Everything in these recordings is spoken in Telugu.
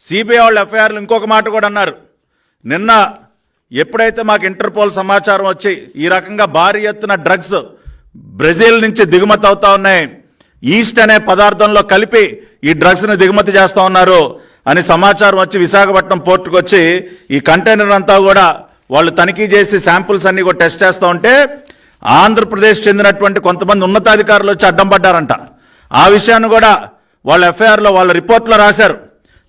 సిబిఐ వాళ్ళు ఎఫ్ఐఆర్లు ఇంకొక మాట కూడా అన్నారు. నిన్న ఎప్పుడైతే మాకు ఇంటర్పోల్ సమాచారం వచ్చి ఈ రకంగా భారీ ఎత్తున డ్రగ్స్ బ్రెజిల్ నుంచి దిగుమతి అవుతా ఉన్నాయి, ఈస్ట్ అనే పదార్థంలో కలిపి ఈ డ్రగ్స్ని దిగుమతి చేస్తూ ఉన్నారు అని సమాచారం వచ్చి విశాఖపట్నం పోర్టుకు వచ్చి ఈ కంటైనర్ అంతా కూడా వాళ్ళు తనిఖీ చేసి శాంపుల్స్ అన్ని కూడా టెస్ట్ చేస్తూ ఉంటే ఆంధ్రప్రదేశ్ చెందినటువంటి కొంతమంది ఉన్నతాధికారులు వచ్చి అడ్డం పడ్డారంట. ఆ విషయాన్ని కూడా వాళ్ళ ఎఫ్ఐఆర్లో వాళ్ళ రిపోర్ట్లో రాశారు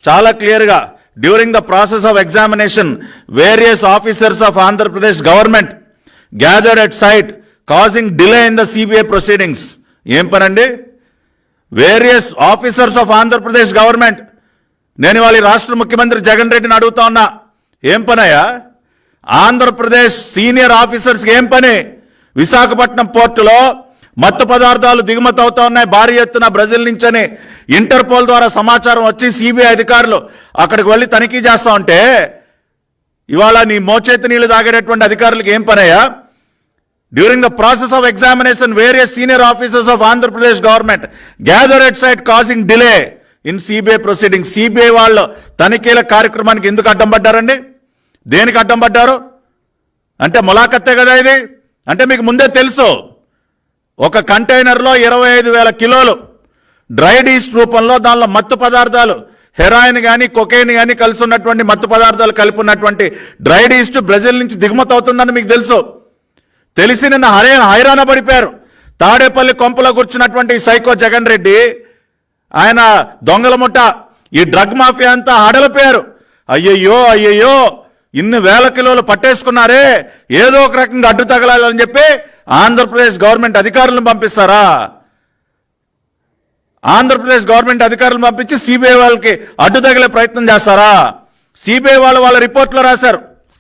చాలా క్లియర్గా. During the process of examination various officers of Andhra Pradesh government gathered at site causing delay in the CBI proceedings. ఏం పనండి? Various officers of Andhra Pradesh government. నేను వాళ్ళ రాష్ట్ర ముఖ్యమంత్రి జగన్ రెడ్డిని అడుగుతా ఉన్నా, ఏం పనయ్యా? ఆంధ్రప్రదేశ్ సీనియర్ ఆఫీసర్స్కి ఏం పని? విశాఖపట్నం పోర్టులో మత్తు పదార్థాలు దిగుమతి అవుతా ఉన్నాయి భారీ ఎత్తున బ్రెజిల్ నుంచని ఇంటర్పోల్ ద్వారా సమాచారం వచ్చి సిబిఐ అధికారులు అక్కడికి వెళ్ళి తనిఖీ చేస్తా ఉంటే ఇవాళ నీ మోచేతి నీళ్లు తాగేటటువంటి అధికారులకు ఏం పనయ్యా? During the process of examination various senior officers of Andhra Pradesh government gather at site causing delay in CBI proceeding. CBI వాళ్ళు తనిఖీల కార్యక్రమానికి ఎందుకు అడ్డం పడ్డారండి? దేనికి అడ్డం పడ్డారు? అంటే ములాఖత్తే కదా ఇది. అంటే మీకు ముందే తెలుసు ఒక కంటైనర్లో 25,000 కిలోలు డ్రైడ్ ఈస్ట్ రూపంలో దానిలో మత్తు పదార్థాలు హెరాయిన్ కానీ కొకైన్ కానీ కలిసి ఉన్నటువంటి మత్తు పదార్థాలు కలిపి ఉన్నటువంటి డ్రైడ్ ఈస్ట్ బ్రెజిల్ నుంచి దిగుమతి అవుతుందని మీకు తెలుసు. తెలిసి నిన్న హైరాణ పడిపోయారు. తాడేపల్లి కొంపలో కూర్చున్నటువంటి సైకో జగన్ రెడ్డి, ఆయన దొంగల ముఠ, ఈ డ్రగ్ మాఫియా అంతా హడలిపోయారు. అయ్యయ్యో అయ్యయ్యో ఇన్ని వేల కిలోలు పట్టేసుకున్నారే, ఏదో ఒక రకంగా అడ్డు తగలాలని చెప్పి ఆంధ్రప్రదేశ్ గవర్నమెంట్ అధికారులను పంపిస్తారా? ఆంధ్రప్రదేశ్ గవర్నమెంట్ అధికారులను పంపించి సిబిఐ వాళ్ళకి అడ్డు తగిలే ప్రయత్నం చేస్తారా? సిబిఐ వాళ్ళ రిపోర్ట్లో రాశారు